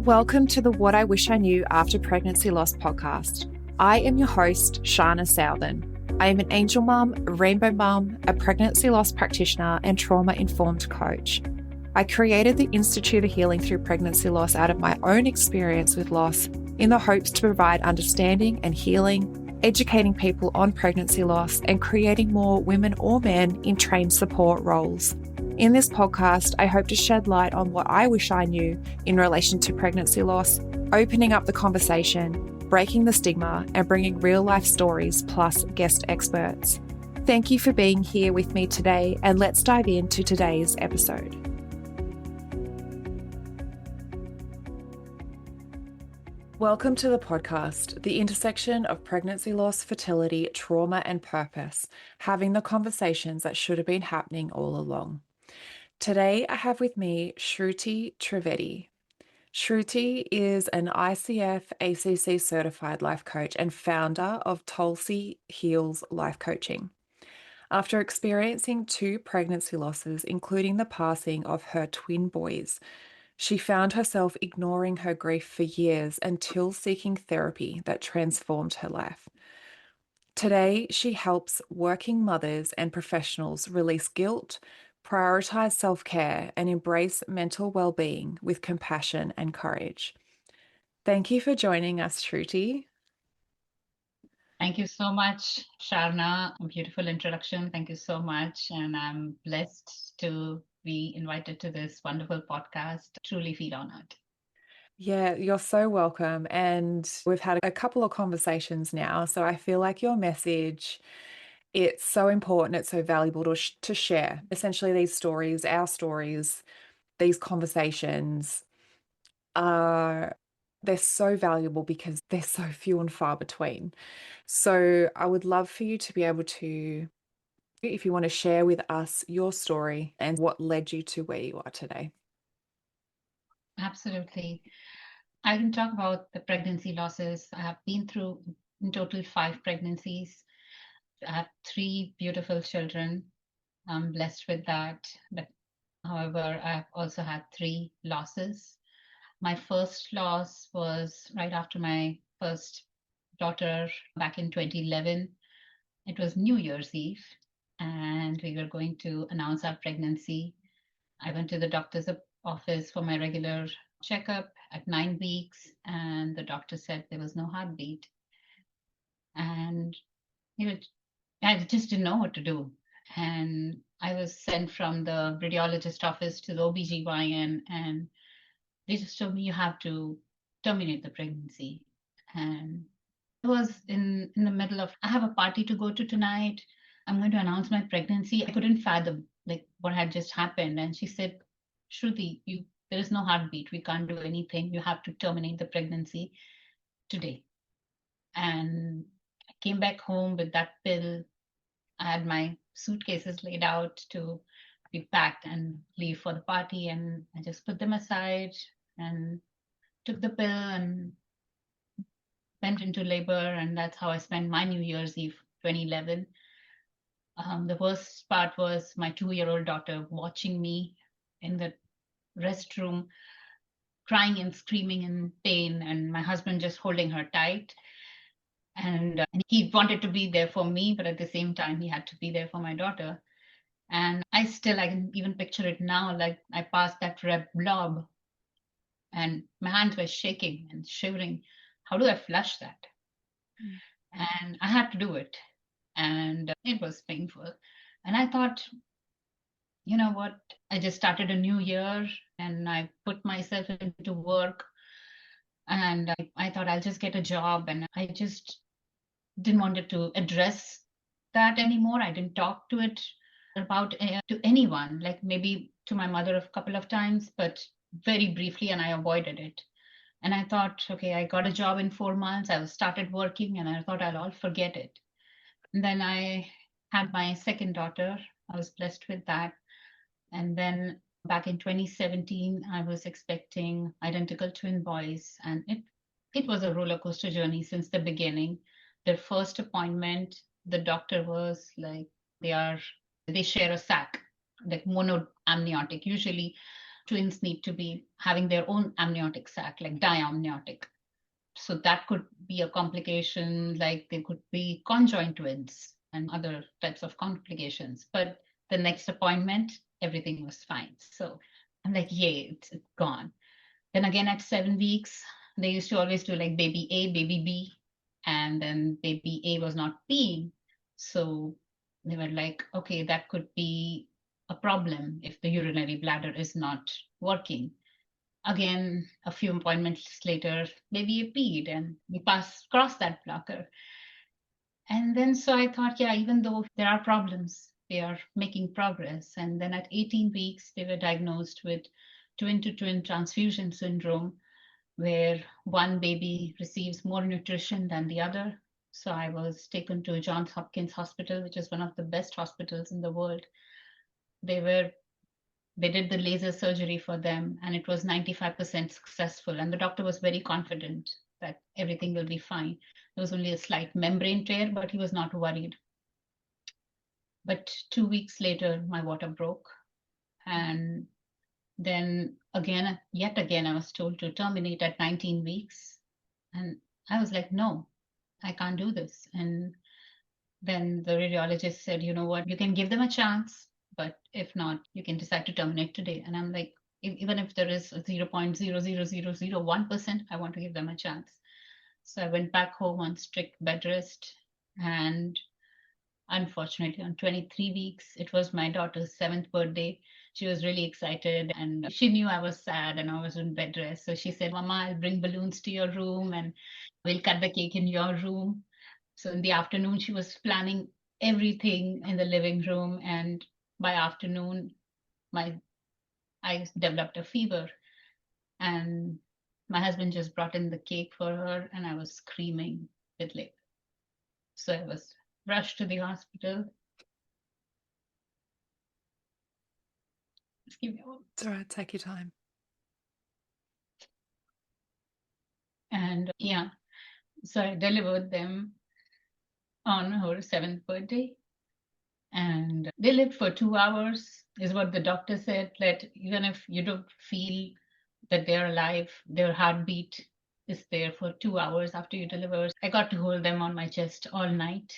Welcome to the What I Wish I Knew After Pregnancy Loss podcast. I am your host, Sharna Southern. I am an angel mum, a rainbow mum, a pregnancy loss practitioner, and trauma-informed coach. I created the Institute of Healing Through Pregnancy Loss out of my own experience with loss in the hopes to provide understanding and healing, educating people on pregnancy loss, and creating more women or men in trained support roles. In this podcast, I hope to shed light on what I wish I knew in relation to pregnancy loss, opening up the conversation, breaking the stigma, and bringing real-life stories plus guest experts. Thank you for being here with me today, and let's dive into today's episode. Welcome to the podcast, the intersection of pregnancy loss, fertility, trauma, and purpose, having the conversations that should have been happening all along. Today, I have with me Shruti Trivedi. Shruti is an ICF-ACC certified life coach and founder of Tulsi Heals Life Coaching. After experiencing 2 pregnancy losses, including the passing of her twin boys, she found herself ignoring her grief for years until seeking therapy that transformed her life. Today, she helps working mothers and professionals release guilt, prioritize self-care, and embrace mental well-being with compassion and courage. Thank you for joining us, Shruti. Thank you so much, Sharna. A beautiful introduction. Thank you so much. And I'm blessed to be invited to this wonderful podcast. Truly feel honored. Yeah, you're so welcome. And we've had a couple of conversations now, so I feel like your message, it's so important, it's so valuable to share. Essentially, these stories, our stories, these conversations they're so valuable because they're so few and far between. So I would love for you to be able to, if you want to share with us your story and what led you to where you are today. Absolutely. I can talk about the pregnancy losses. I have been through in total 5 pregnancies. I have 3 beautiful children. I'm blessed with that. But however, I've also had 3 losses. My first loss was right after my first daughter back in 2011. It was New Year's Eve, and we were going to announce our pregnancy. I went to the doctor's office for my regular checkup at 9 weeks, and the doctor said there was no heartbeat. And I just didn't know what to do. And I was sent from the radiologist office to the OBGYN, and they just told me you have to terminate the pregnancy. And I was in the middle of, I have a party to go to tonight. I'm going to announce my pregnancy. I couldn't fathom like what had just happened. And she said, Shruti, there is no heartbeat. We can't do anything. You have to terminate the pregnancy today. And I came back home with that pill. I had my suitcases laid out to be packed and leave for the party. And I just put them aside and took the pill and went into labor. And that's how I spent my New Year's Eve 2011. The worst part was my 2-year-old daughter watching me in the restroom, crying and screaming in pain, and my husband just holding her tight. And he wanted to be there for me, but at the same time, he had to be there for my daughter. And I can even picture it now, like I passed that red blob and my hands were shaking and shivering. How do I flush that? And I had to do it. And it was painful. And I thought, you know what? I just started a new year and I put myself into work. And I thought I'll just get a job. And I just didn't want to address that anymore. I didn't talk to it about to anyone, like maybe to my mother a couple of times, but very briefly, and I avoided it. And I thought, okay, I got a job in 4 months. I started working and I thought I'll all forget it. And then I had my second daughter. I was blessed with that. And then back in 2017, I was expecting identical twin boys. And it was a roller coaster journey since the beginning. Their first appointment, the doctor was like, they share a sac, like monoamniotic. Usually twins need to be having their own amniotic sac, like diamniotic. So that could be a complication, like they could be conjoined twins and other types of complications. But the next appointment, everything was fine. So I'm like, yay, it's gone. Then again at 7 weeks, they used to always do like baby A, baby B, and then baby A was not peeing. So they were like, okay, that could be a problem if the urinary bladder is not working. Again, a few appointments later, baby A peed and we crossed that blocker. And then so I thought, yeah, even though there are problems, they are making progress. And then at 18 weeks, they were diagnosed with twin to twin transfusion syndrome, where one baby receives more nutrition than the other. So I was taken to Johns Hopkins Hospital, which is one of the best hospitals in the world. They did the laser surgery for them, and it was 95% successful. And the doctor was very confident that everything will be fine. There was only a slight membrane tear, but he was not worried. But 2 weeks later, my water broke. And then yet again, I was told to terminate at 19 weeks. And I was like, no, I can't do this. And then the radiologist said, you know what, you can give them a chance, but if not, you can decide to terminate today. And I'm like, even if there is a 0.00001%, I want to give them a chance. So I went back home on strict bed rest. And unfortunately, on 23 weeks, it was my daughter's 7th birthday. She was really excited and she knew I was sad and I was in bed rest. So she said, Mama, I'll bring balloons to your room and we'll cut the cake in your room. So in the afternoon, she was planning everything in the living room. And by afternoon, I developed a fever. And my husband just brought in the cake for her and I was screaming with labor. So I was rushed to the hospital. Just give me a moment. It's all right, take your time. And yeah, so I delivered them on her 7th birthday. And they lived for 2 hours, is what the doctor said. That even if you don't feel that they're alive, their heartbeat is there for 2 hours after you deliver. I got to hold them on my chest all night.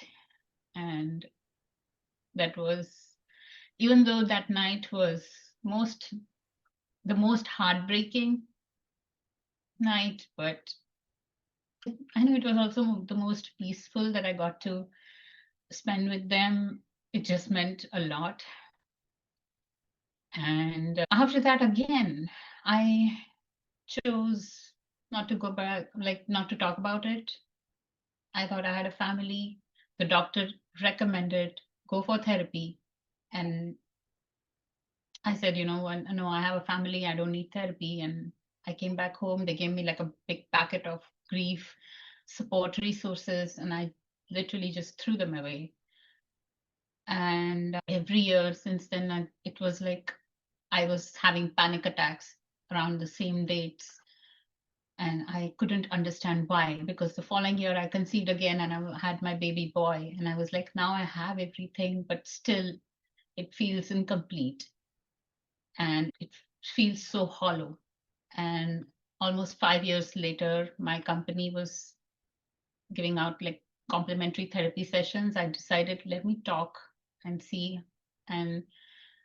And that was, even though that night was the most heartbreaking night, but I know it was also the most peaceful that I got to spend with them. It just meant a lot. And after that, again, I chose not to go back, like not to talk about it. I thought I had a family. The doctor recommended go for therapy. And I said, you know what, no, I have a family. I don't need therapy. And I came back home. They gave me like a big packet of grief support resources. And I literally just threw them away. And every year since then, it was like I was having panic attacks around the same dates. And I couldn't understand why, because the following year I conceived again and I had my baby boy. And I was like, now I have everything, but still it feels incomplete and it feels so hollow. And almost 5 years later, my company was giving out like complimentary therapy sessions. I decided, let me talk and see. And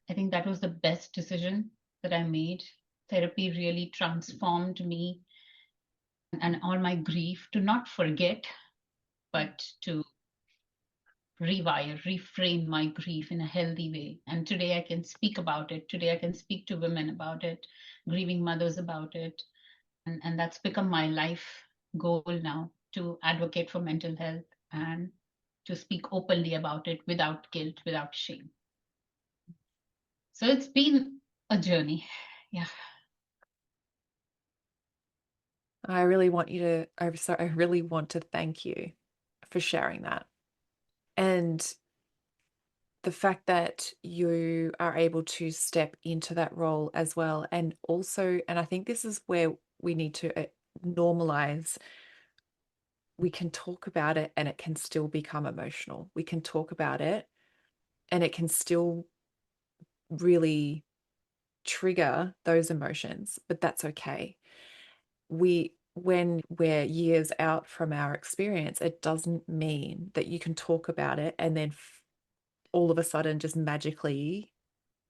I think that was the best decision that I made. Therapy really transformed me and all my grief to not forget, but to rewire, reframe my grief in a healthy way. And today I can speak about it. Today I can speak to women about it, grieving mothers about it. And that's become my life goal now, to advocate for mental health and to speak openly about it without guilt, without shame. So it's been a journey. Yeah. I really want to thank you for sharing that. And the fact that you are able to step into that role as well. And also, and I think this is where we need to normalize, we can talk about it and it can still become emotional. We can talk about it and it can still really trigger those emotions, but that's okay. When we're years out from our experience, it doesn't mean that you can talk about it and then all of a sudden just magically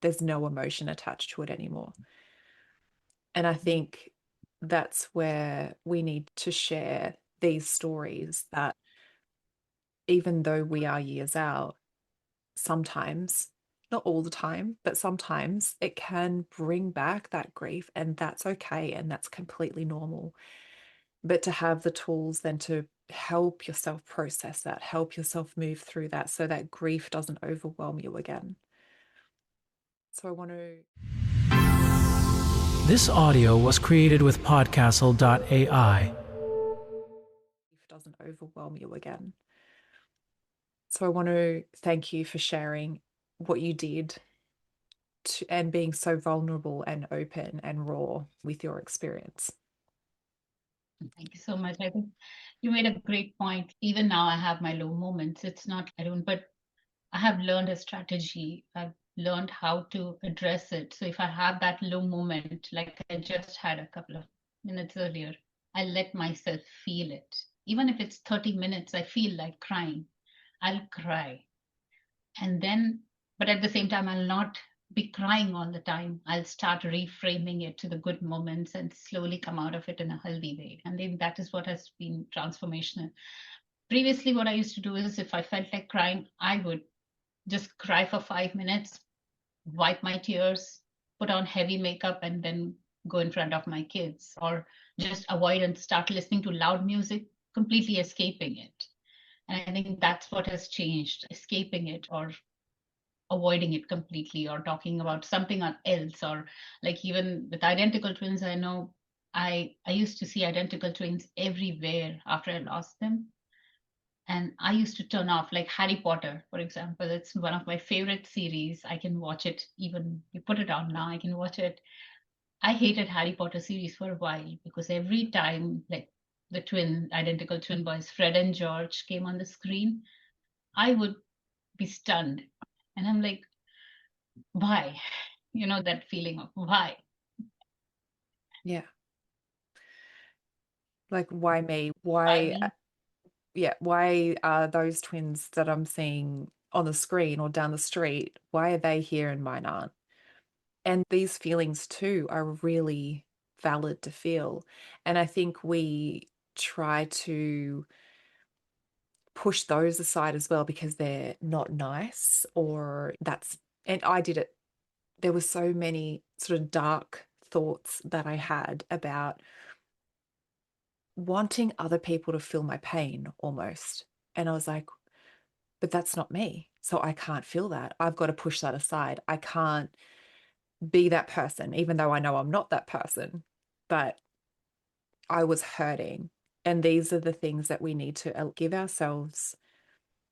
there's no emotion attached to it anymore. And I think that's where we need to share these stories, that even though we are years out, sometimes, not all the time, but sometimes it can bring back that grief, and that's okay. And that's completely normal. But to have the tools then to help yourself process that, help yourself move through that so that grief doesn't overwhelm you again. So I want to. This audio was created with Podcastle.ai. Doesn't overwhelm you again. So I want to thank you for sharing what you did and being so vulnerable and open and raw with your experience. Thank you so much. I think you made a great point. Even now, I have my low moments. It's not, I don't, but I have learned a strategy. I've learned how to address it. So if I have that low moment, like I just had a couple of minutes earlier, I let myself feel it. Even if it's 30 minutes, I feel like crying, I'll cry. And then, but at the same time, I'll not be crying all the time. I'll start reframing it to the good moments and slowly come out of it in a healthy way. And then that is what has been transformational. Previously, what I used to do is if I felt like crying, I would just cry for 5 minutes, wipe my tears, put on heavy makeup, and then go in front of my kids, or just avoid and start listening to loud music, completely escaping it. And I think that's what has changed, escaping it or avoiding it completely, or talking about something else. Or like even with identical twins, I know I used to see identical twins everywhere after I lost them. And I used to turn off, like Harry Potter, for example. It's one of my favorite series. I can watch it, even you put it on now, I can watch it. I hated Harry Potter series for a while because every time, like the identical twin boys, Fred and George, came on the screen, I would be stunned. And I'm like, why? You know, that feeling of why? Yeah. Like, why me? Why Why, me? yeah, why are those twins that I'm seeing on the screen or down the street, why are they here and mine aren't? And these feelings too are really valid to feel. And I think we try to push those aside as well because they're not nice, or that's, and I did it. There were so many sort of dark thoughts that I had about wanting other people to feel my pain almost. And I was like, but that's not me. So I can't feel that. I've got to push that aside. I can't be that person, even though I know I'm not that person. But I was hurting. And these are the things that we need to give ourselves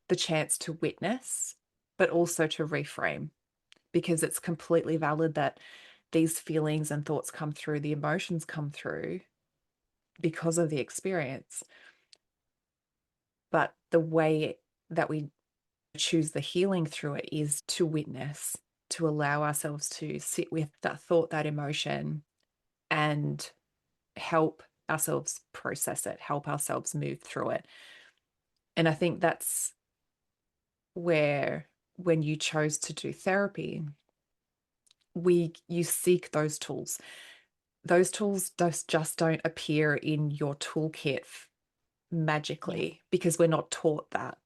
the chance to witness, but also to reframe, because it's completely valid that these feelings and thoughts come through, the emotions come through because of the experience. But the way that we choose the healing through it is to witness, to allow ourselves to sit with that thought, that emotion, and help ourselves process it, help ourselves move through it. And I think that's where, when you chose to do therapy, you seek those tools. Those tools just don't appear in your toolkit Yeah, magically, because we're not taught that.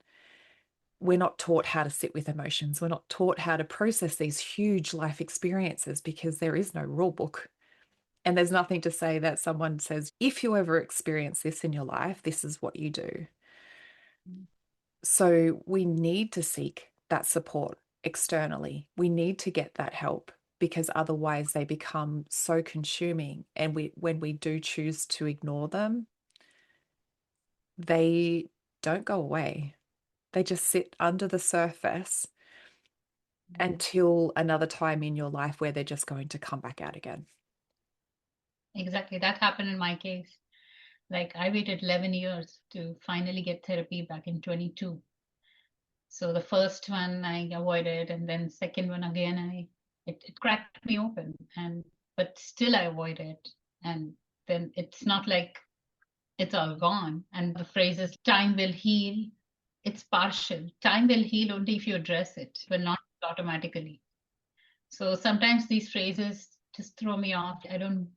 We're not taught how to sit with emotions. We're not taught how to process these huge life experiences because there is no rule book. And there's nothing to say that someone says, if you ever experience this in your life, this is what you do. So we need to seek that support externally. We need to get that help, because otherwise they become so consuming. And when we do choose to ignore them, they don't go away. They just sit under the surface until another time in your life where they're just going to come back out again. exactly. That happened in my case. Like I waited 11 years to finally get therapy back in 22. So the first one I avoided, and then second one again it cracked me open, but still I avoid it. And then it's not like it's all gone. And the phrase is time will heal. It's partial. Time will heal only if you address it, but not automatically. So sometimes these phrases just throw me off. I don't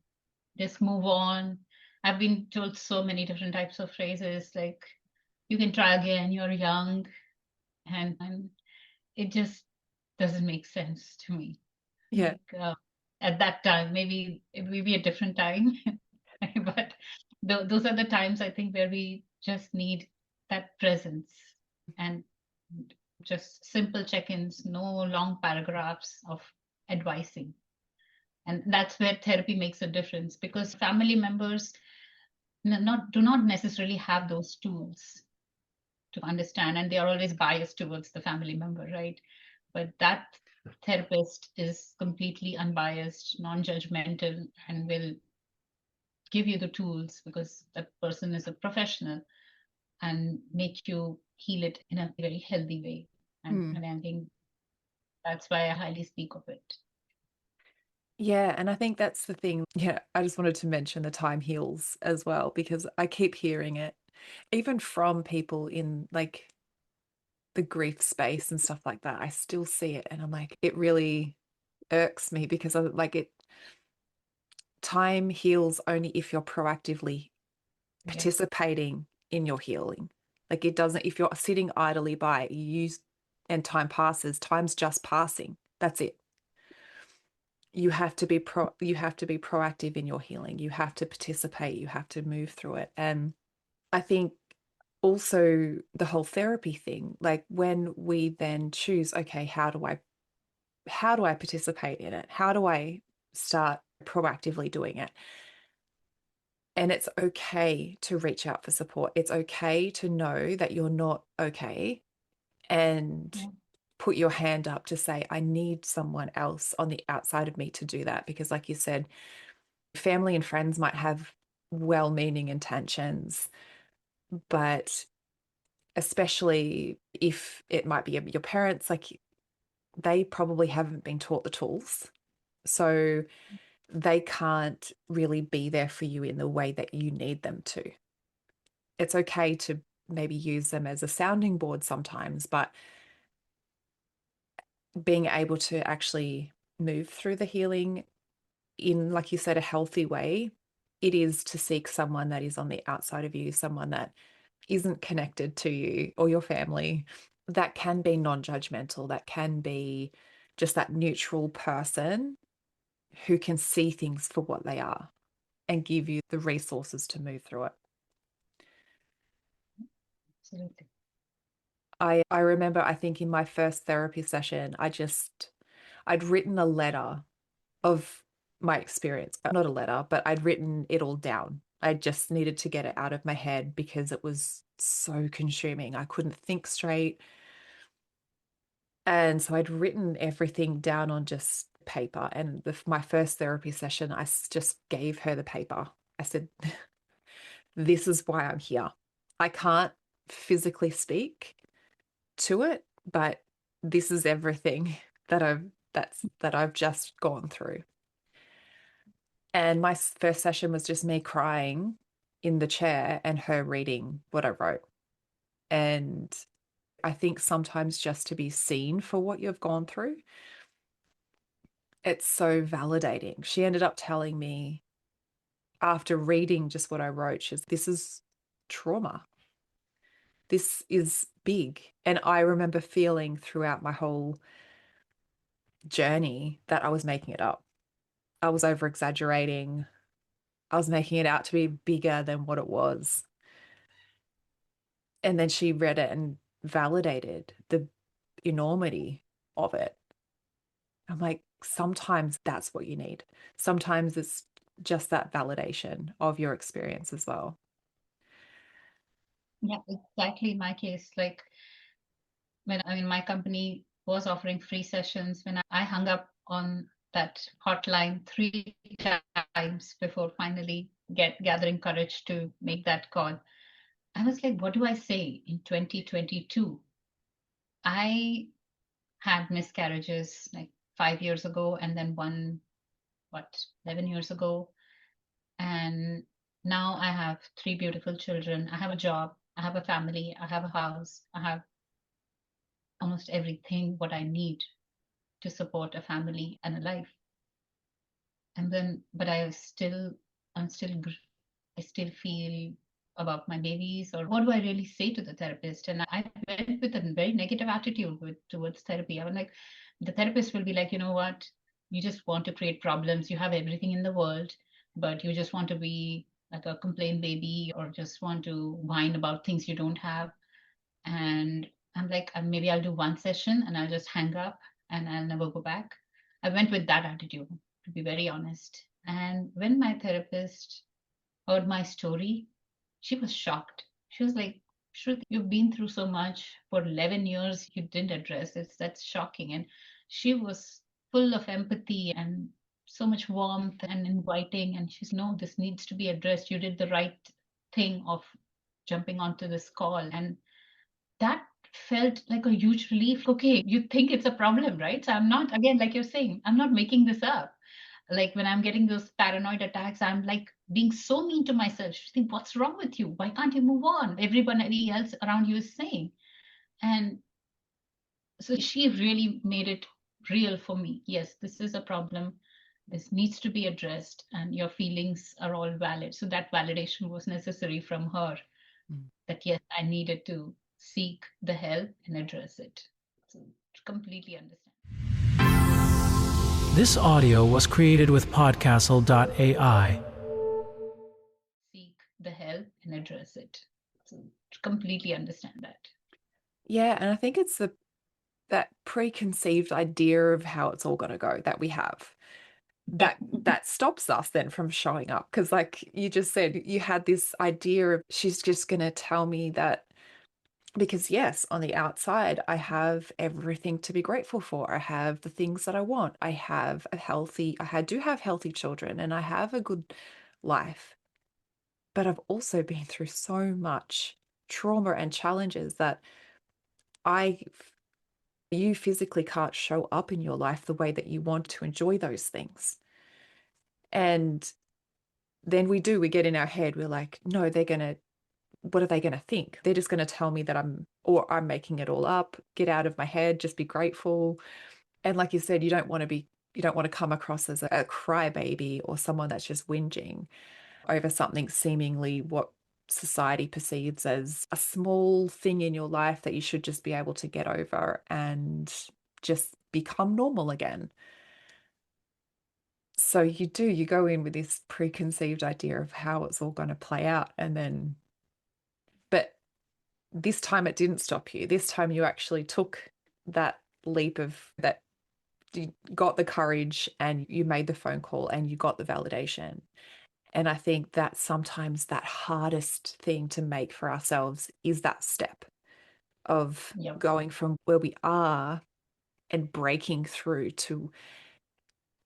just move on. I've been told so many different types of phrases like, you can try again, you're young. And it just doesn't make sense to me. Yeah. Like at that time, maybe it will be a different time, but those are the times I think where we just need that presence and just simple check-ins, no long paragraphs of advising. And that's where therapy makes a difference, because family members do not necessarily have those tools to understand, and they are always biased towards the family member, right? But that therapist is completely unbiased, non-judgmental, and will give you the tools because that person is a professional and make you heal it in a very healthy way. And I think that's why I highly speak of it. Yeah, and I think that's the thing. Yeah, I just wanted to mention the time heals as well, because I keep hearing it, even from people in like the grief space and stuff like that. I still see it, and I'm like, it really irks me because I like it. Time heals only if you're proactively Yeah. participating in your healing. Like it doesn't, if you're sitting idly by, and time passes, time's just passing. That's it. You have to be proactive in your healing. You have to participate, you have to move through it. And I think also the whole therapy thing, like when we then choose, okay, how do I participate in it? How do I start proactively doing it? And it's okay to reach out for support. It's okay to know that you're not okay and Yeah. put your hand up to say, I need someone else on the outside of me to do that. Because, like you said, family and friends might have well-meaning intentions, but especially if it might be your parents, like they probably haven't been taught the tools. So they can't really be there for you in the way that you need them to. It's okay to maybe use them as a sounding board sometimes, but being able to actually move through the healing in, like you said, a healthy way, it is to seek someone that is on the outside of you, someone that isn't connected to you or your family, that can be non-judgmental, that can be just that neutral person who can see things for what they are and give you the resources to move through it. Absolutely. I remember, I think in my first therapy session, I'd written a letter of my experience, not a letter, but I'd written it all down. I just needed to get it out of my head because it was so consuming. I couldn't think straight. And so I'd written everything down on just paper. And my first therapy session, I just gave her the paper. I said, this is why I'm here. I can't physically speak to it, but this is everything that I've just gone through. And my first session was just me crying in the chair and her reading what I wrote. And I think sometimes just to be seen for what you've gone through, it's so validating. She ended up telling me after reading just what I wrote, this is trauma. This is big. And I remember feeling throughout my whole journey that I was making it up. I was over exaggerating. I was making it out to be bigger than what it was. And then she read it and validated the enormity of it. I'm like, sometimes that's what you need. Sometimes it's just that validation of your experience as well. Yeah, exactly. In my case, like my company was offering free sessions, when I hung up on that hotline 3 times before finally gathering courage to make that call. I was like, what do I say in 2022? I had miscarriages like 5 years ago, and then one, 11 years ago. And now I have three beautiful children. I have a job, I have a family, I have a house, I have almost everything what I need to support a family and a life. And then, but I'm still, I still feel about my babies, or what do I really say to the therapist? And I went with a very negative attitude towards therapy. I was like, the therapist will be like, you know what, you just want to create problems. You have everything in the world, but you just want to be like a complaint baby, or just want to whine about things you don't have. And I'm like, maybe I'll do one session and I'll just hang up and I'll never go back. I went with that attitude, to be very honest. And when my therapist heard my story, she was shocked. She was like, Shruti, you've been through so much for 11 years, you didn't address it. That's shocking. And she was full of empathy and so much warmth and inviting. And she's, no, this needs to be addressed. You did the right thing of jumping onto this call. And that felt like a huge relief. Okay, you think it's a problem, right? So I'm not, again, like you're saying, I'm not making this up. Like when I'm getting those paranoid attacks, I'm like being so mean to myself. She think, what's wrong with you? Why can't you move on? Everybody else around you is saying. And so she really made it real for me. Yes, this is a problem. This needs to be addressed, and your feelings are all valid. So that validation was necessary from her, that yes, I needed to seek the help and address it. So completely understand. This audio was created with Podcastle.ai. Seek the help and address it. So completely understand that. Yeah, and I think it's that preconceived idea of how it's all going to go that we have that stops us then from showing up, because like you just said, you had this idea of she's just going to tell me that, because yes, on the outside I have everything to be grateful for. I have the things that I want. I do have healthy children and I have a good life, but I've also been through so much trauma and challenges that you physically can't show up in your life the way that you want to enjoy those things. And then we get in our head, we're like, no, what are they going to think? They're just going to tell me that I'm making it all up. Get out of my head, just be grateful. And like you said, you don't want to come across as a crybaby or someone that's just whinging over something seemingly what society perceives as a small thing in your life that you should just be able to get over and just become normal again. So you go in with this preconceived idea of how it's all going to play out. But this time it didn't stop you. This time you actually took that leap of that, you got the courage and you made the phone call and you got the validation. And I think that sometimes that hardest thing to make for ourselves is that step of going from where we are and breaking through to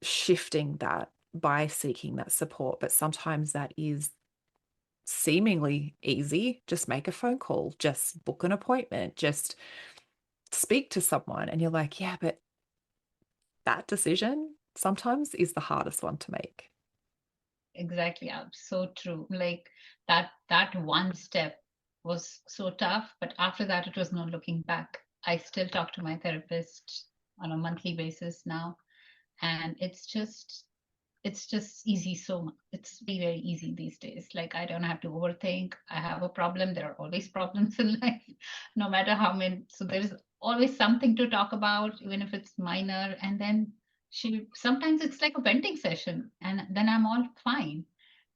shifting that by seeking that support. But sometimes that is seemingly easy. Just make a phone call, just book an appointment, just speak to someone. And you're like, yeah, but that decision sometimes is the hardest one to make. Exactly. Yeah, so true. Like that one step was so tough, but after that it was no looking back. I still talk to my therapist on a monthly basis now, and it's just easy. So much. It's very, very easy these days. Like I don't have to overthink. I have a problem. There are always problems in life, no matter how many. So there's always something to talk about, even if it's minor. And then sometimes it's like a venting session, and then I'm all fine.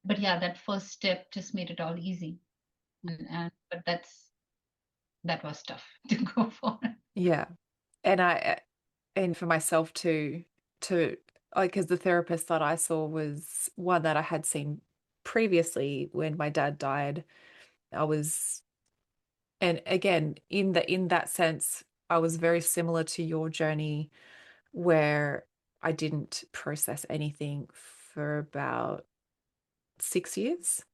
But yeah, that first step just made it all easy. But that was tough to go for. Yeah. And for myself to because the therapist that I saw was one that I had seen previously when my dad died. And again, in that sense, I was very similar to your journey, where I didn't process anything for about 6 years.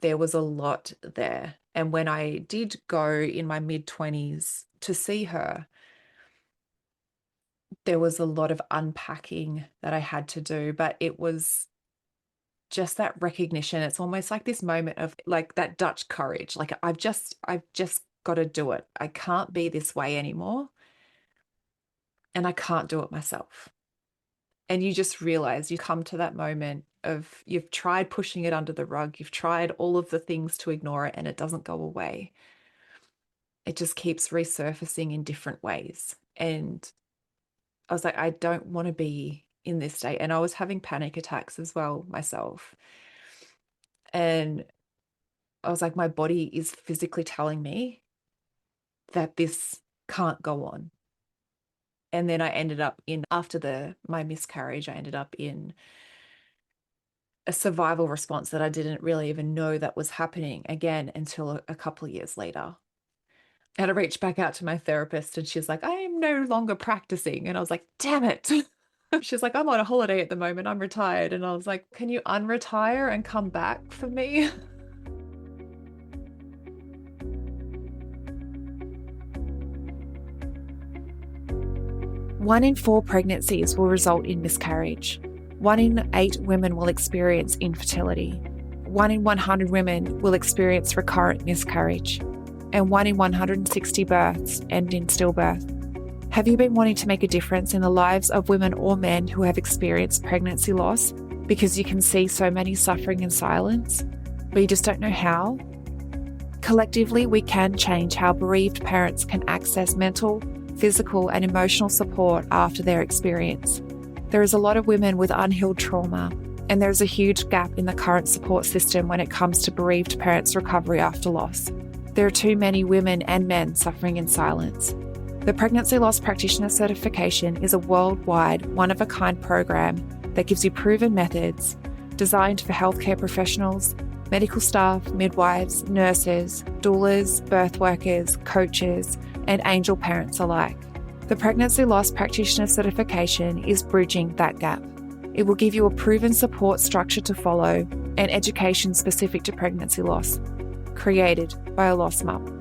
There was a lot there. And when I did go in my mid-20s to see her, there was a lot of unpacking that I had to do, but it was just that recognition. It's almost like this moment of like that Dutch courage. Like I've just got to do it. I can't be this way anymore. And I can't do it myself. And you just realize, you come to that moment of you've tried pushing it under the rug, you've tried all of the things to ignore it, and it doesn't go away. It just keeps resurfacing in different ways. And I was like, I don't want to be in this state. And I was having panic attacks as well myself. And I was like, my body is physically telling me that this can't go on. And then I ended up in, after my miscarriage, I ended up in a survival response that I didn't really even know that was happening again until a couple of years later. And I reached back out to my therapist and she's like, I am no longer practicing. And I was like, damn it. She's like, I'm on a holiday at the moment. I'm retired. And I was like, can you unretire and come back for me? One in 4 pregnancies will result in miscarriage. 1 in 8 women will experience infertility. 1 in 100 women will experience recurrent miscarriage. And 1 in 160 births end in stillbirth. Have you been wanting to make a difference in the lives of women or men who have experienced pregnancy loss because you can see so many suffering in silence, but you just don't know how? Collectively, we can change how bereaved parents can access mental, physical, and emotional support after their experience. There is a lot of women with unhealed trauma, and there is a huge gap in the current support system when it comes to bereaved parents' recovery after loss. There are too many women and men suffering in silence. The Pregnancy Loss Practitioner Certification is a worldwide, one-of-a-kind program that gives you proven methods designed for healthcare professionals, medical staff, midwives, nurses, doulas, birth workers, coaches, and angel parents alike. The Pregnancy Loss Practitioner Certification is bridging that gap. It will give you a proven support structure to follow and education specific to pregnancy loss, created by a loss mum.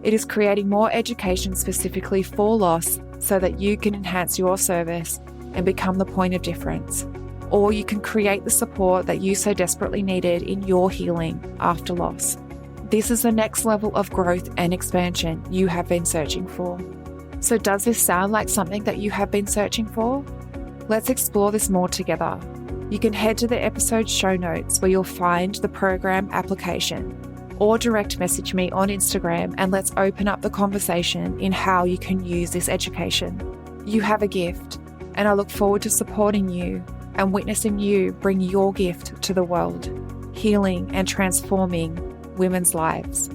It is creating more education specifically for loss so that you can enhance your service and become the point of difference. Or you can create the support that you so desperately needed in your healing after loss. This is the next level of growth and expansion you have been searching for. So does this sound like something that you have been searching for? Let's explore this more together. You can head to the episode show notes where you'll find the program application, or direct message me on Instagram and let's open up the conversation in how you can use this education. You have a gift, and I look forward to supporting you and witnessing you bring your gift to the world, healing and transforming women's lives.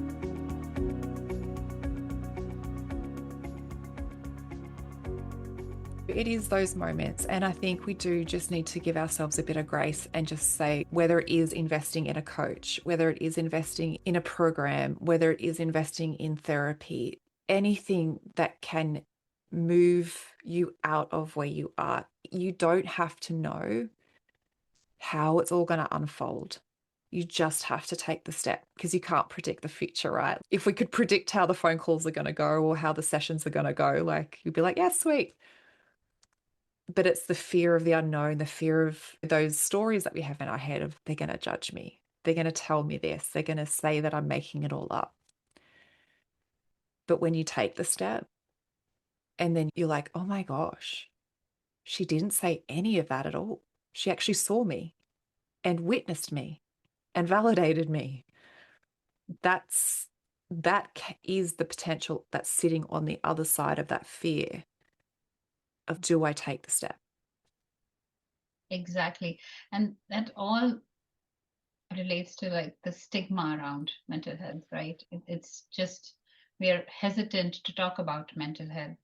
It is those moments, and I think we do just need to give ourselves a bit of grace and just say, whether it is investing in a coach, whether it is investing in a program, whether it is investing in therapy, anything that can move you out of where you are. You don't have to know how it's all going to unfold. You just have to take the step, because you can't predict the future, right? If we could predict how the phone calls are going to go or how the sessions are going to go, like you'd be like, yeah, sweet. But it's the fear of the unknown, the fear of those stories that we have in our head of, they're going to judge me. They're going to tell me this. They're going to say that I'm making it all up. But when you take the step and then you're like, oh my gosh, she didn't say any of that at all. She actually saw me and witnessed me and validated me. That is the potential that's sitting on the other side of that fear of, do I take the step? Exactly. And that all relates to like the stigma around mental health, right? It's just, we are hesitant to talk about mental health.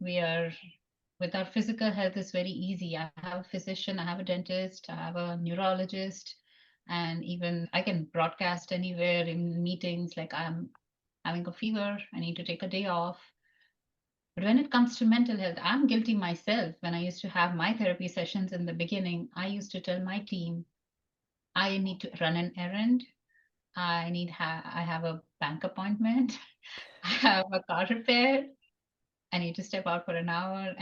With our physical health, is very easy. I have a physician, I have a dentist, I have a neurologist, and even I can broadcast anywhere in meetings, like I'm having a fever, I need to take a day off. But when it comes to mental health, I'm guilty myself. When I used to have my therapy sessions in the beginning, I used to tell my team, I need to run an errand. I have a bank appointment. I have a car repair. I need to step out for an hour.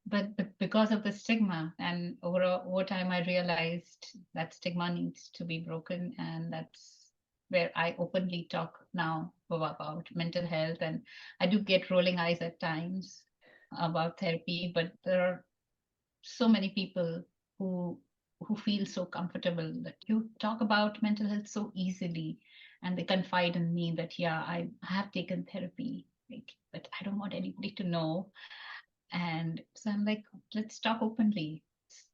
But because of the stigma, and over time, I realized that stigma needs to be broken, and that's where I openly talk now about mental health. And I do get rolling eyes at times about therapy, but there are so many people who feel so comfortable that you talk about mental health so easily, and they confide in me that yeah, I have taken therapy, like, but I don't want anybody to know. And so I'm like, let's talk openly.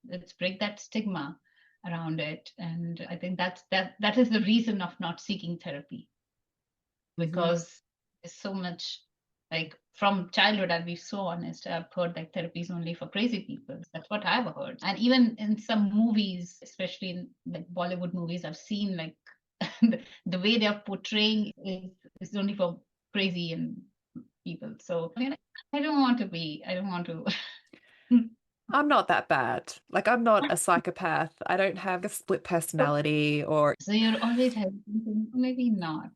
Let's break that stigma around it. And I think that is the reason of not seeking therapy, because there's so much, like, from childhood, I'll be so honest, I've heard that therapy is only for crazy people. That's what I've heard. And even in some movies, especially in like Bollywood movies, I've seen like the way they're portraying is only for crazy and people. So I mean, I don't want to I'm not that bad. Like, I'm not a psychopath. I don't have a split personality or. so you're always hesitant. Maybe not.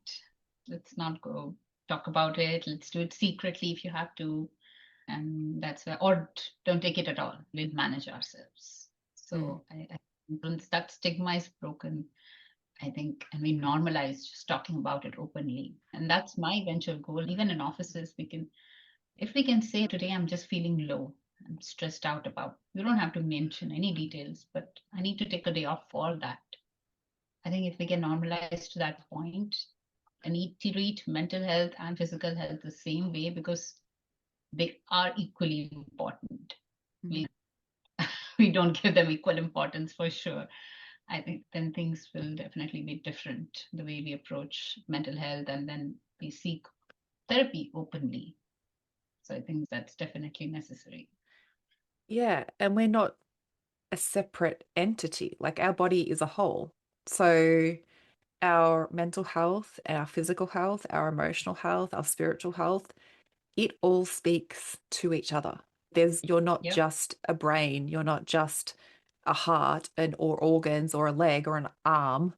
Let's not go talk about it. Let's do it secretly if you have to. And that's where, or don't take it at all. We'll manage ourselves. So once that stigma is broken, I think, and we normalize just talking about it openly. And that's my eventual goal. Even in offices, if we can say today, I'm just feeling low, I'm stressed out about, you don't have to mention any details, but I need to take a day off for that. I think if we can normalize to that point, I need to treat mental health and physical health the same way, because they are equally important. We don't give them equal importance for sure. I think then things will definitely be different, the way we approach mental health, and then we seek therapy openly. So I think that's definitely necessary. Yeah, and we're not a separate entity. Like, our body is a whole. So our mental health, our physical health, our emotional health, our spiritual health, it all speaks to each other. You're not Yep. just a brain, you're not just a heart or organs or a leg or an arm.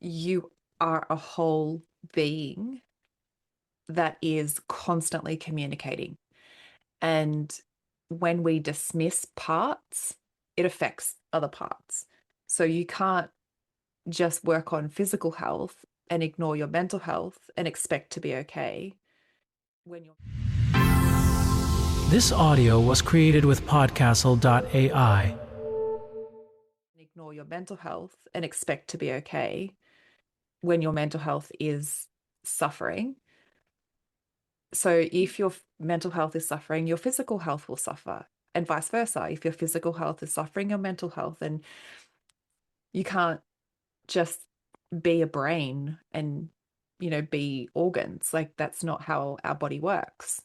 You are a whole being that is constantly communicating. And when we dismiss parts, it affects other parts. So you can't just work on physical health and ignore your mental health and expect to be okay when you're. This audio was created with Podcastle.ai. Ignore your mental health and expect to be okay when your mental health is suffering. So if your mental health is suffering, your physical health will suffer, and vice versa. If your physical health is suffering, your mental health, and you can't just be a brain and, be organs. Like, that's not how our body works.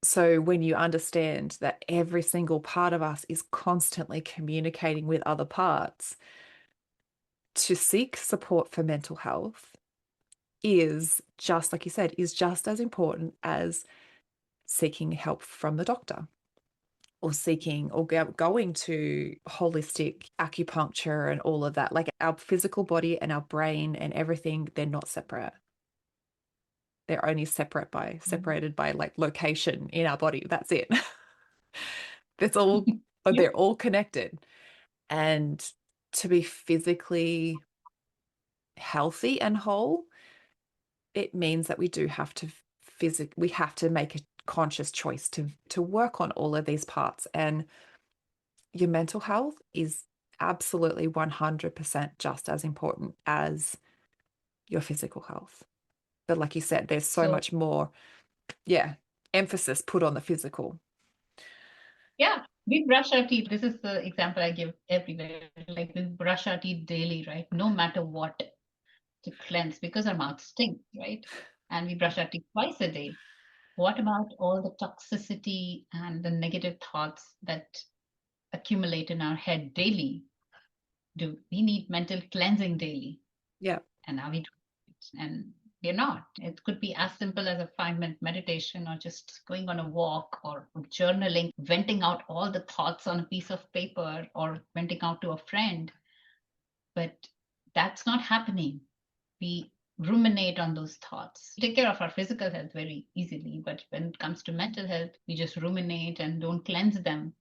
So when you understand that every single part of us is constantly communicating with other parts, to seek support for mental health is just, like you said, is just as important as seeking help from the doctor or going to holistic acupuncture and all of that. Like, our physical body and our brain and everything, they're not separate. They're only separated by like location in our body. That's it. That's all. But they're all connected. And to be physically healthy and whole, it means that we do have to we have to make a conscious choice to work on all of these parts. And your mental health is absolutely 100% just as important as your physical health. But like you said, there's so much more, emphasis put on the physical. Yeah, we brush our teeth. This is the example I give everywhere. Like, we brush our teeth daily, right? No matter what, to cleanse, because our mouth stinks, right? And we brush our teeth twice a day. What about all the toxicity and the negative thoughts that accumulate in our head daily? Do we need mental cleansing daily? Yeah. And now we do it. And we're not. It could be as simple as a 5-minute meditation, or just going on a walk, or journaling, venting out all the thoughts on a piece of paper, or venting out to a friend. But that's not happening. We ruminate on those thoughts. We take care of our physical health very easily, but when it comes to mental health, we just ruminate and don't cleanse them.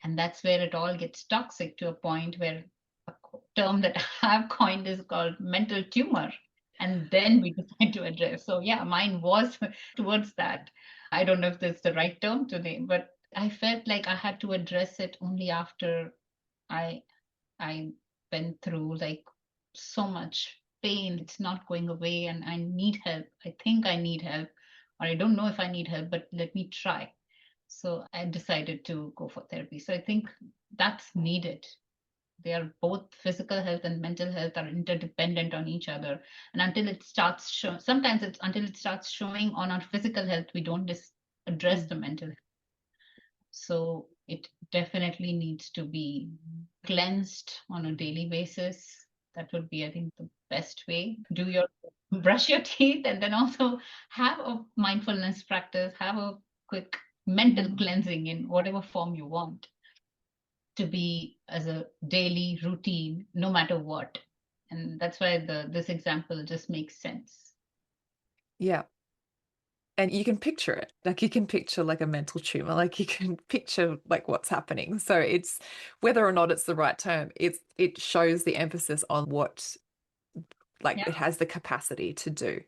And that's where it all gets toxic, to a point where a term that I've coined is called mental tumor. And then we decide to address. So yeah, mine was towards that. I don't know if that's the right term to name, but I felt like I had to address it only after I I went through like so much pain. It's not going away and I need help. I think I need help, or I don't know if I need help, but let me try. So I decided to go for therapy. So I think that's needed. They are both, physical health and mental health are interdependent on each other. And until it starts sometimes it's until it starts showing on our physical health, we don't address the mental health. So it definitely needs to be cleansed on a daily basis. That would be, I think, the best way. Do your brush your teeth, and then also have a mindfulness practice, have a quick mental cleansing in whatever form you want to be as a daily routine, no matter what. And that's why this example just makes sense. Yeah. And you can picture it. Like you can picture like a mental tumor, like you can picture like what's happening. So it's whether or not it's the right term, it shows the emphasis on what like Yeah. it has the capacity to do.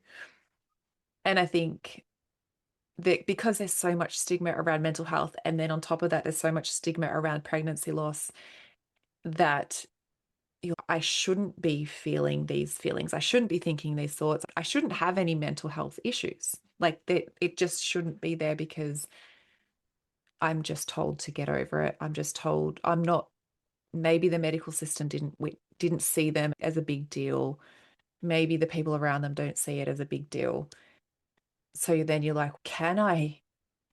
And I think that because there's so much stigma around mental health, and then on top of that, there's so much stigma around pregnancy loss, that I shouldn't be feeling these feelings. I shouldn't be thinking these thoughts. I shouldn't have any mental health issues. Like that, it just shouldn't be there because I'm just told to get over it. I'm just told I'm not. Maybe the medical system didn't see them as a big deal. Maybe the people around them don't see it as a big deal. So then you're like, can I?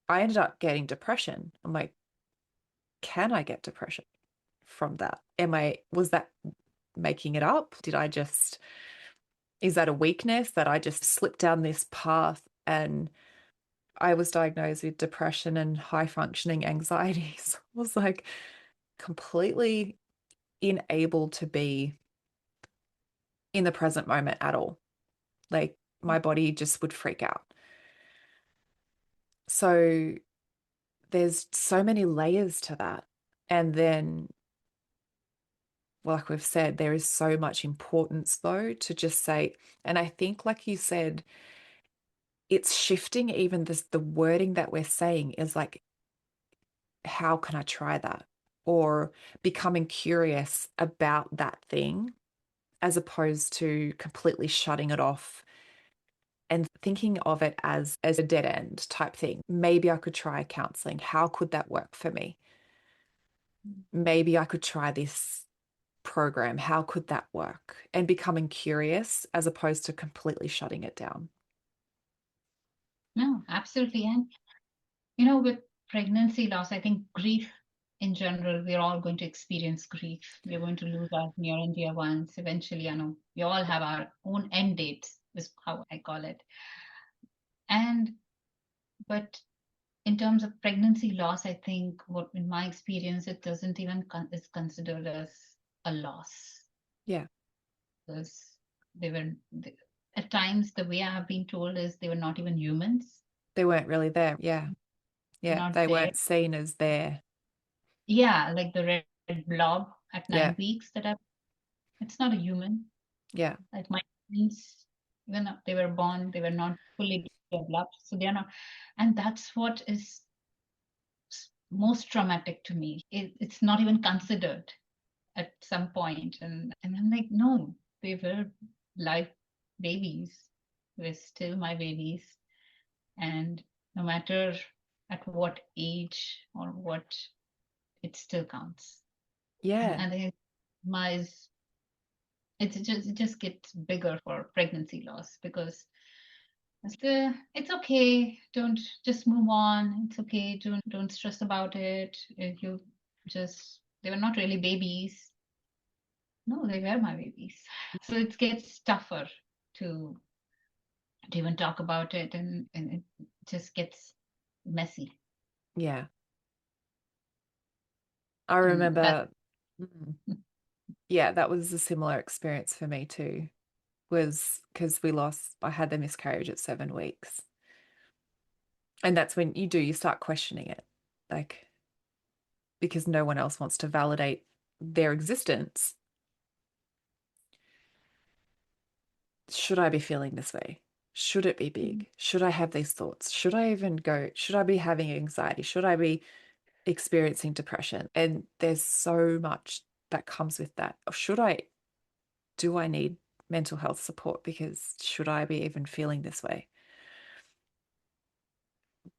I ended up getting depression. I'm like, can I get depression from that? Was that making it up? Is that a weakness that I just slipped down this path and I was diagnosed with depression and high functioning anxieties? I was like completely unable to be in the present moment at all. Like my body just would freak out. So there's so many layers to that. And then, like we've said, there is so much importance though to just say, and I think, like you said, it's shifting even the wording that we're saying is like, how can I try that? Or becoming curious about that thing as opposed to completely shutting it off and thinking of it as a dead end type thing. Maybe I could try counseling. How could that work for me? Maybe I could try this program. How could that work? And becoming curious as opposed to completely shutting it down. No, absolutely. And with pregnancy loss, I think grief in general, we're all going to experience grief. We're going to lose our near and dear ones. Eventually, I know we all have our own end dates, is how I call it. But in terms of pregnancy loss, I think what in my experience, it doesn't even is considered as a loss. Yeah. Because at times, the way I have been told is they were not even humans. They weren't really there. Yeah. They're Yeah. not They there. weren't seen as there. Yeah, like the red blob at Yeah. 9 weeks it's not a human. Yeah. Like my twins, even though they were born, they were not fully developed. So they're not, and that's what is most traumatic to me. It's not even considered at some point. And I'm like, no, they were live babies. They're still my babies. And no matter at what age or what, it still counts. And Yeah. I think my it just gets bigger for pregnancy loss, because it's okay, don't, just move on, it's okay, don't stress about it. If you just, they were not really babies. No, they were my babies. So it gets tougher to even talk about it, and it just gets messy. Yeah. I And that remember, yeah, that was a similar experience for me too. was because I had the miscarriage at 7 weeks. And that's when you start questioning it, like, because no one else wants to validate their existence. Should I be feeling this way? Should it be big? Should I have these thoughts? Should I be having anxiety? Should I be experiencing depression? And there's so much that comes with that. Do I need mental health support? Because should I be even feeling this way?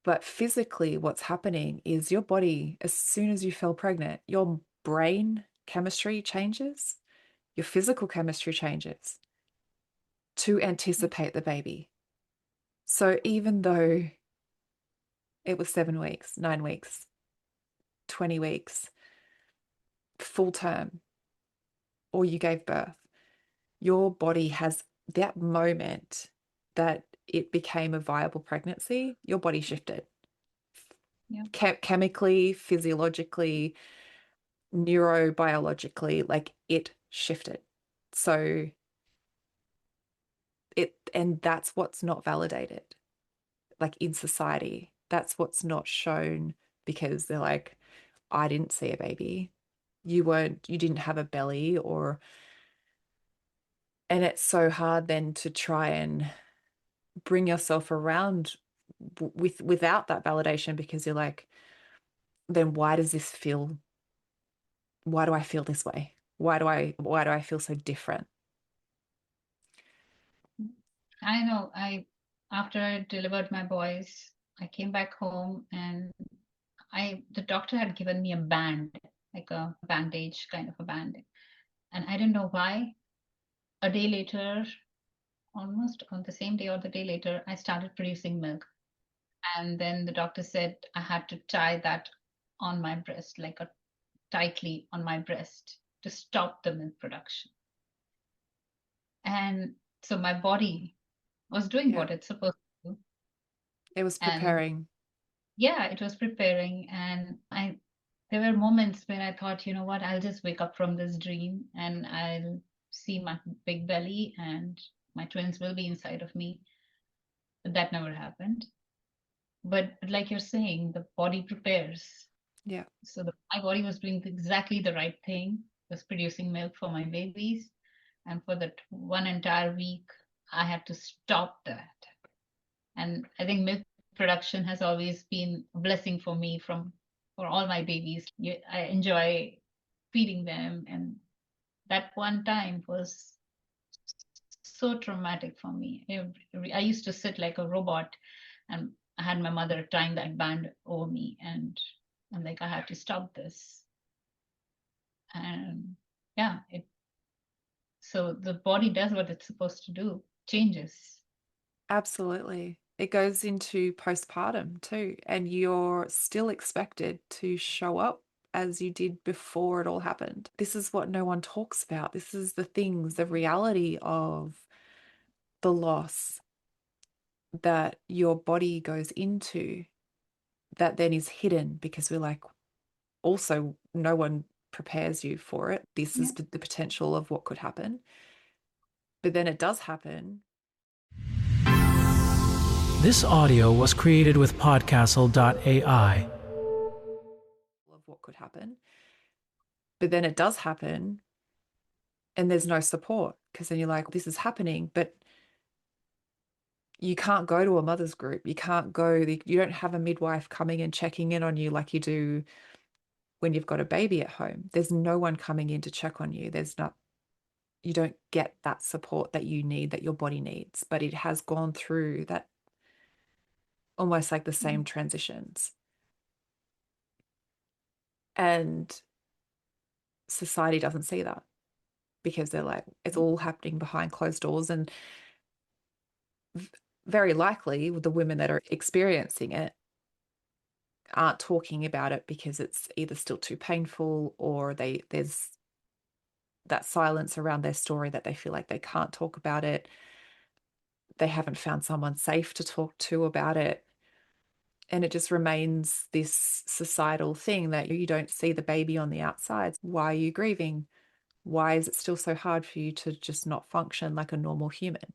But physically, what's happening is your body, as soon as you fell pregnant, your brain chemistry changes, your physical chemistry changes to anticipate the baby. So even though it was 7 weeks, 9 weeks, 20 weeks, full term, or you gave birth, your body has that moment that it became a viable pregnancy, your body shifted. Yeah. Chemically, physiologically, neurobiologically, like it shifted. So and that's what's not validated, like in society. That's what's not shown because they're like, I didn't see a baby. You didn't have a belly, and it's so hard then to try and bring yourself around without that validation, because you're like, then why do I feel this way? Why do I feel so different? I know. After I delivered my boys, I came back home and the doctor had given me a band, like a bandage kind of a band. And I didn't know why. A day later, almost on the same day or the day later, I started producing milk. And then the doctor said I had to tie that on my breast, like tightly on my breast to stop the milk production. And so my body was doing Yeah. what it's supposed to do. It was And preparing. yeah, it was preparing. And there were moments when I thought, you know what, I'll just wake up from this dream and I'll see my big belly and my twins will be inside of me. But that never happened. But like you're saying, the body prepares. Yeah. So my body was doing exactly the right thing, was producing milk for my babies. And for that one entire week, I had to stop that. And I think milk production has always been a blessing for me for all my babies. I enjoy feeding them. And that one time was so traumatic for me. I used to sit like a robot, and I had my mother tying that band over me, and I'm like, I have to stop this. And yeah, so the body does what it's supposed to do, changes. Absolutely. It goes into postpartum too, and you're still expected to show up as you did before it all happened. This is what no one talks about. This is the reality of the loss that your body goes into, that then is hidden because we're like, also, no one prepares you for it. This Yeah. is the potential of what could happen. But then it does happen. This audio was created with podcastle.ai. Of what could happen. But then it does happen, and there's no support, because then you're like, this is happening, but you can't go to a mother's group. You can't go, you don't have a midwife coming and checking in on you like you do when you've got a baby at home. There's no one coming in to check on you. You don't get that support that you need, that your body needs, but it has gone through that, almost like the same transitions. And society doesn't see that, because they're like, it's all happening behind closed doors. And very likely the women that are experiencing it aren't talking about it because it's either still too painful, or there's that silence around their story that they feel like they can't talk about it. They haven't found someone safe to talk to about it. And it just remains this societal thing that you don't see the baby on the outside. Why are you grieving? why is it still so hard for you to just not function like a normal human?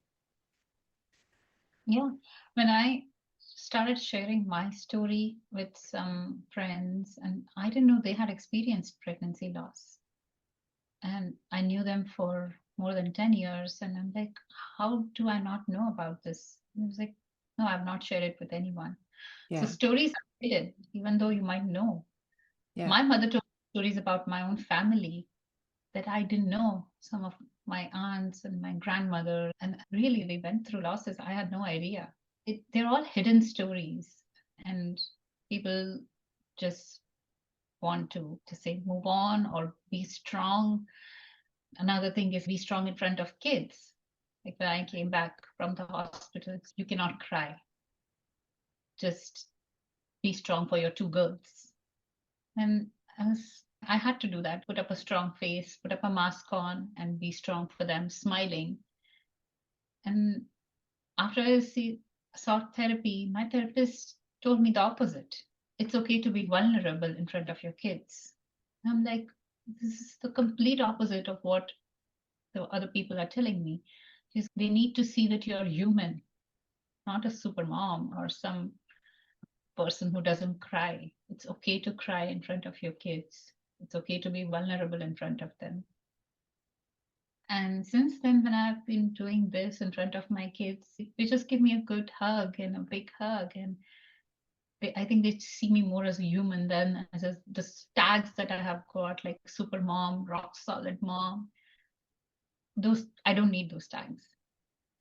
Yeah. When I started sharing my story with some friends, and I didn't know they had experienced pregnancy loss. And I knew them for more than 10 years. And I'm like, how do I not know about this? And I was like, no, I've not shared it with anyone. So Yeah. stories are hidden, even though you might know. Yeah. My mother told stories about my own family that I didn't know. Some of my aunts and my grandmother, and really they went through losses. I had no idea. They're all hidden stories, and people just want to say move on or be strong. Another thing is be strong in front of kids. Like when I came back from the hospital, you cannot cry. Just be strong for your two girls. And I had to do that, put up a strong face, put up a mask on, and be strong for them, smiling. And after saw therapy, my therapist told me the opposite. It's okay to be vulnerable in front of your kids. And I'm like, this is the complete opposite of what the other people are telling me. Is they need to see that you're human, not a super mom or some person who doesn't cry. It's okay to cry in front of your kids. It's okay to be vulnerable in front of them. And since then, when I've been doing this in front of my kids, they just give me a good hug and a big hug. And I think they see me more as a human than as the tags that I have got, like super mom, rock solid mom. Those I don't need those tags.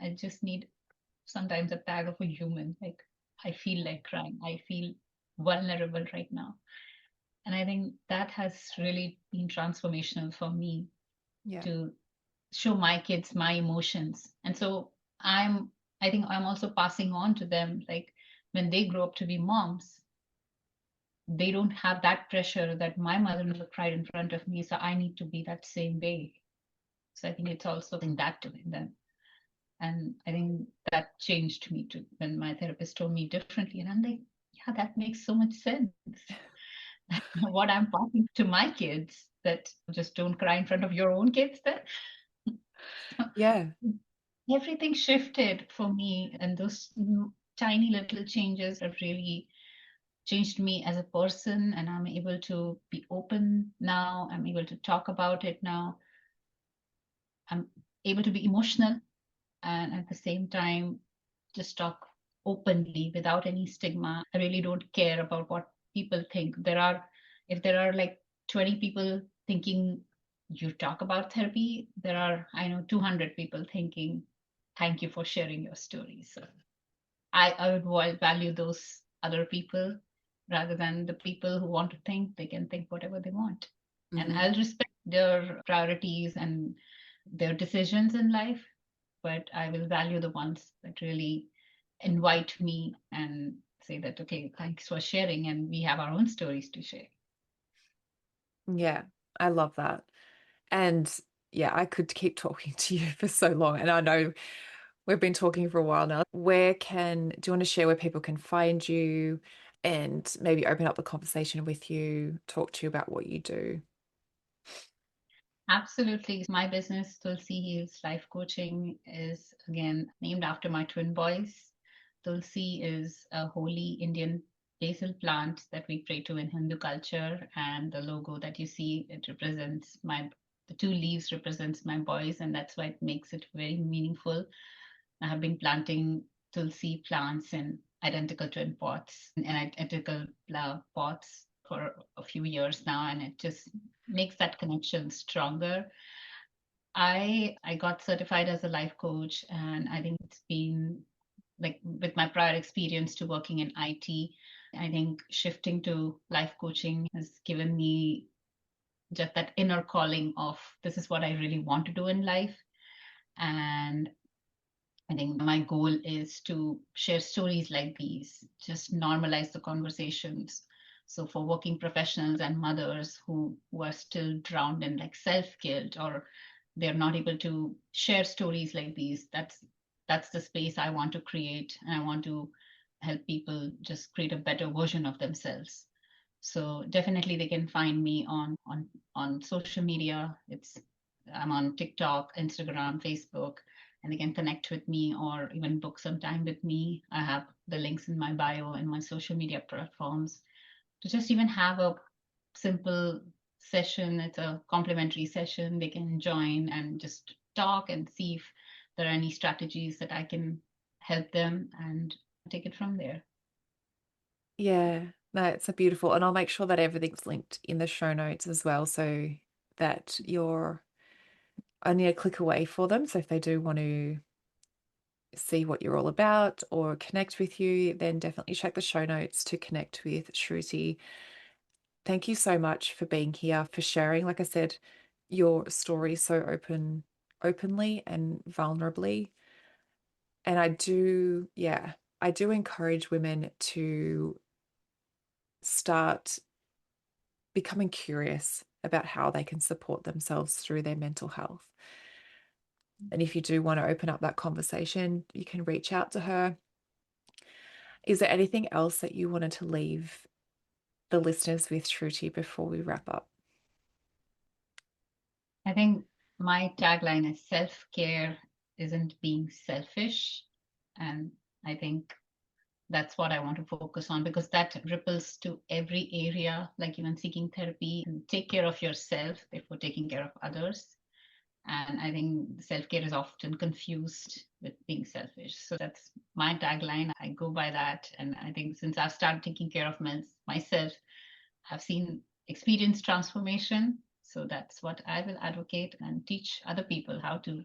I just need sometimes a tag of a human. Like I feel like crying. I feel vulnerable right now. And I think that has really been transformational for me Yeah. to show my kids my emotions. And so I think I'm also passing on to them, like when they grow up to be moms, they don't have that pressure that my mother-in-law cried in front of me, so I need to be that same way. So I think it's also in that to them. And I think that changed me too when my therapist told me differently. And I'm like, yeah, that makes so much sense. What I'm passing to my kids, that just don't cry in front of your own kids then. Yeah. Everything shifted for me, and those tiny little changes have really changed me as a person. And I'm able to be open now. I'm able to talk about it now. I'm able to be emotional and at the same time just talk openly without any stigma. I really don't care about what people think. If there are like 20 people thinking you talk about therapy, there are, I know, 200 people thinking, thank you for sharing your story. So I would value those other people rather than the people who want to think they can think whatever they want. And Hmm. I'll respect their priorities and their decisions in life, but I will value the ones that really invite me and say that, okay, thanks for sharing, and we have our own stories to share. Yeah. I love that. And yeah, I could keep talking to you for so long. And I know we've been talking for a while now. Do you want to share where people can find you and maybe open up the conversation with you, talk to you about what you do? Absolutely. My business, Tulsi Heals Life Coaching, is again named after my twin boys. Tulsi is a holy Indian basil plant that we pray to in Hindu culture, and the logo that you see, the two leaves represents my boys, and that's why it makes it very meaningful. I have been planting Tulsi plants in identical twin pots and identical pots for a few years now, and it just makes that connection stronger. I got certified as a life coach, and I think it's been like with my prior experience to working in IT, I think shifting to life coaching has given me just that inner calling of this is what I really want to do in life. And I think my goal is to share stories like these, just normalize the conversations. So for working professionals and mothers who are still drowned in like self-guilt, or they're not able to share stories like these, that's the space I want to create. And I want to help people just create a better version of themselves. So definitely they can find me on social media. It's I'm on TikTok, Instagram, Facebook, and they can connect with me or even book some time with me. I have the links in my bio and my social media platforms to just even have a simple session. It's a complimentary session. They can join and just talk and see if there are any strategies that I can help them and take it from there. Yeah, no, it's a beautiful, and I'll make sure that everything's linked in the show notes as well, so that you're only a click away for them. So if they do want to see what you're all about or connect with you, then definitely check the show notes to connect with Shruti. Thank you so much for being here, for sharing, like I said, your story so openly and vulnerably. And I do encourage women to start becoming curious about how they can support themselves through their mental health. And if you do want to open up that conversation, you can reach out to her. Is there anything else that you wanted to leave the listeners with, Shruti, before we wrap up? I think my tagline is self-care isn't being selfish. And I think that's what I want to focus on, because that ripples to every area, like even seeking therapy, and take care of yourself before taking care of others. And I think self-care is often confused with being selfish. So that's my tagline. I go by that. And I think since I've started taking care of myself, I've experienced transformation. So that's what I will advocate and teach other people, how to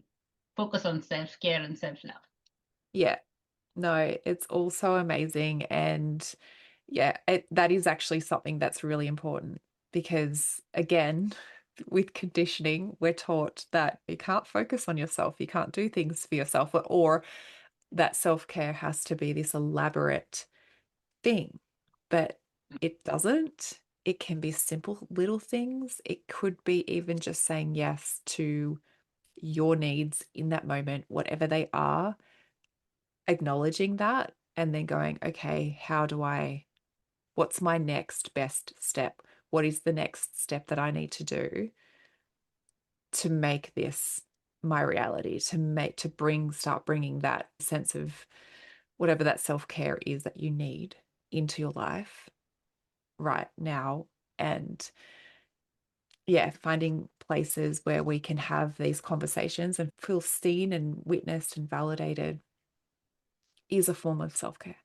focus on self-care and self-love. Yeah, no, it's also amazing. And yeah, that is actually something that's really important because, again, with conditioning, we're taught that you can't focus on yourself, you can't do things for yourself, or that self-care has to be this elaborate thing. But it doesn't. It can be simple little things. It could be even just saying yes to your needs in that moment, whatever they are, acknowledging that, and then going, okay, what's my next best step? What is the next step that I need to do to make this my reality, start bringing that sense of whatever that self-care is that you need into your life right now. And yeah, finding places where we can have these conversations and feel seen and witnessed and validated is a form of self-care.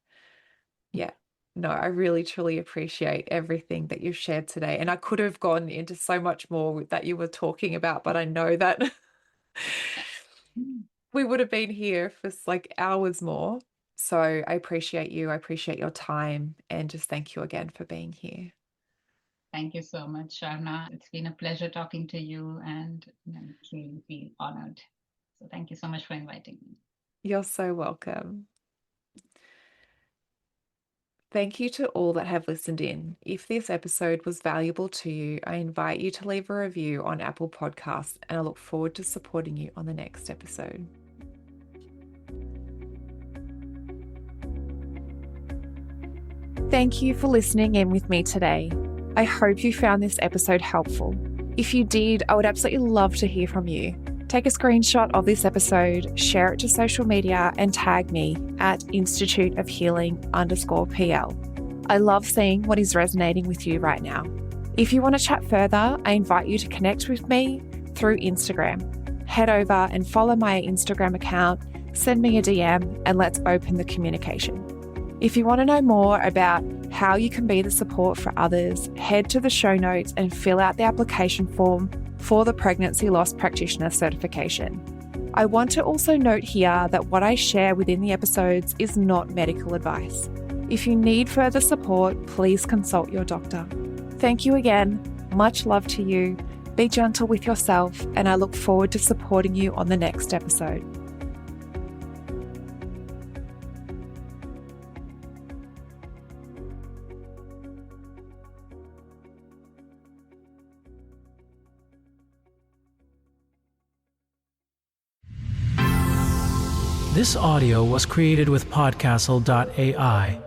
Yeah. No, I really, truly appreciate everything that you've shared today. And I could have gone into so much more that you were talking about, but I know that we would have been here for like hours more. So I appreciate you. I appreciate your time. And just thank you again for being here. Thank you so much, Sharna. It's been a pleasure talking to you, and I truly feel honored. So thank you so much for inviting me. You're so welcome. Thank you to all that have listened in. If this episode was valuable to you, I invite you to leave a review on Apple Podcasts, and I look forward to supporting you on the next episode. Thank you for listening in with me today. I hope you found this episode helpful. If you did, I would absolutely love to hear from you. Take a screenshot of this episode, share it to social media, and tag me at Institute of Healing_PL. I love seeing what is resonating with you right now. If you want to chat further, I invite you to connect with me through Instagram. Head over and follow my Instagram account, send me a DM, and let's open the communication. If you want to know more about how you can be the support for others, head to the show notes and fill out the application form for the Pregnancy Loss Practitioner certification. I want to also note here that what I share within the episodes is not medical advice. If you need further support, please consult your doctor. Thank you again. Much love to you. Be gentle with yourself, and I look forward to supporting you on the next episode. This audio was created with Podcastle.ai